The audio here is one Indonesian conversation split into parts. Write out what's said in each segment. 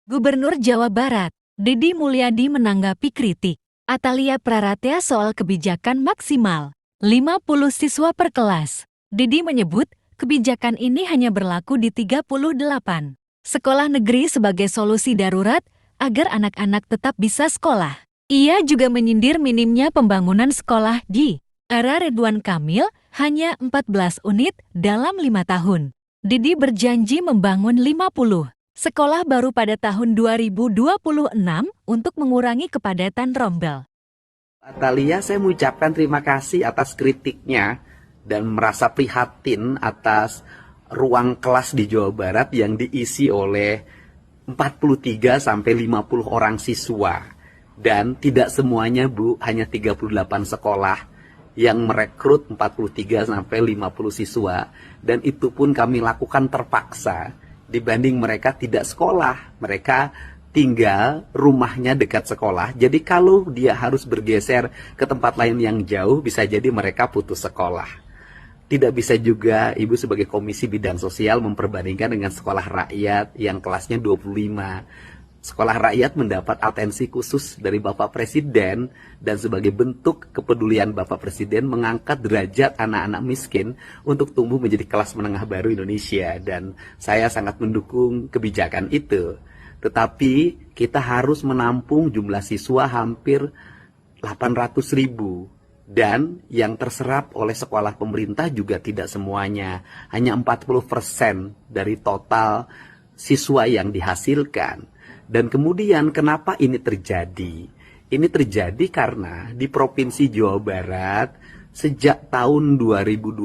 Gubernur Jawa Barat, Deddy Mulyadi menanggapi kritik Atalia Praratya soal kebijakan maksimal 50 siswa per kelas. Deddy menyebut kebijakan ini hanya berlaku di 38 sekolah negeri sebagai solusi darurat agar anak-anak tetap bisa sekolah. Ia juga menyindir minimnya pembangunan sekolah di era Ridwan Kamil hanya 14 unit dalam 5 tahun. Deddy berjanji membangun 50 sekolah baru pada tahun 2026 untuk mengurangi kepadatan rombel. Atalia, saya mengucapkan terima kasih atas kritiknya dan merasa prihatin atas ruang kelas di Jawa Barat yang diisi oleh 43 sampai 50 orang siswa. Dan tidak semuanya, Bu, hanya 38 sekolah yang merekrut 43 sampai 50 siswa. Dan itu pun kami lakukan terpaksa. Dibanding mereka tidak sekolah, mereka tinggal rumahnya dekat sekolah. Jadi kalau dia harus bergeser ke tempat lain yang jauh, bisa jadi mereka putus sekolah. Tidak bisa juga Ibu sebagai Komisi Bidang Sosial memperbandingkan dengan sekolah rakyat yang kelasnya 25. Sekolah rakyat mendapat atensi khusus dari Bapak Presiden dan sebagai bentuk kepedulian Bapak Presiden mengangkat derajat anak-anak miskin untuk tumbuh menjadi kelas menengah baru Indonesia, dan saya sangat mendukung kebijakan itu. Tetapi kita harus menampung jumlah siswa hampir 800.000 dan yang terserap oleh sekolah pemerintah juga tidak semuanya, hanya 40% dari total siswa yang dihasilkan. Dan kemudian kenapa ini terjadi? Ini terjadi karena di Provinsi Jawa Barat sejak tahun 2020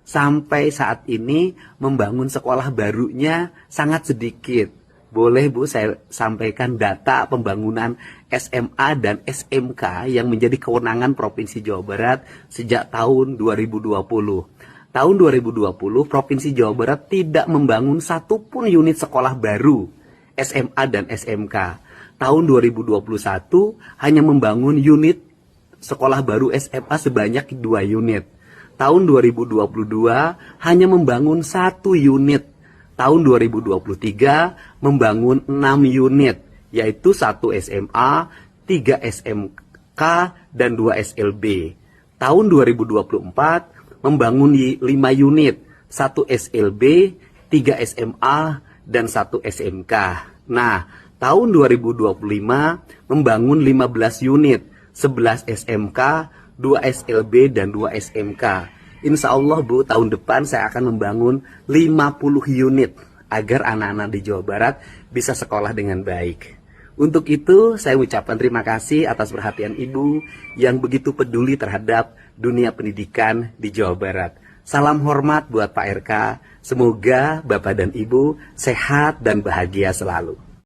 sampai saat ini membangun sekolah barunya sangat sedikit. Boleh Bu saya sampaikan data pembangunan SMA dan SMK yang menjadi kewenangan Provinsi Jawa Barat sejak tahun 2020. Tahun 2020 Provinsi Jawa Barat tidak membangun satupun unit sekolah baru SMA dan SMK. Tahun 2021 hanya membangun unit sekolah baru SMA sebanyak 2 unit. Tahun 2022 hanya membangun 1 unit. Tahun 2023 membangun 6 unit, yaitu 1 SMA, 3 SMK, dan 2 SLB. Tahun 2024 membangun 5 unit, 1 SLB, 3 SMA, dan 1 SMK. Nah, tahun 2025 membangun 15 unit, 11 SMK, 2 SLB, dan 2 SMK. Insya Allah Bu, tahun depan saya akan membangun 50 unit agar anak-anak di Jawa Barat bisa sekolah dengan baik. Untuk itu saya ucapkan terima kasih atas perhatian Ibu yang begitu peduli terhadap dunia pendidikan di Jawa Barat. Salam hormat buat Pak RK, semoga Bapak dan Ibu sehat dan bahagia selalu.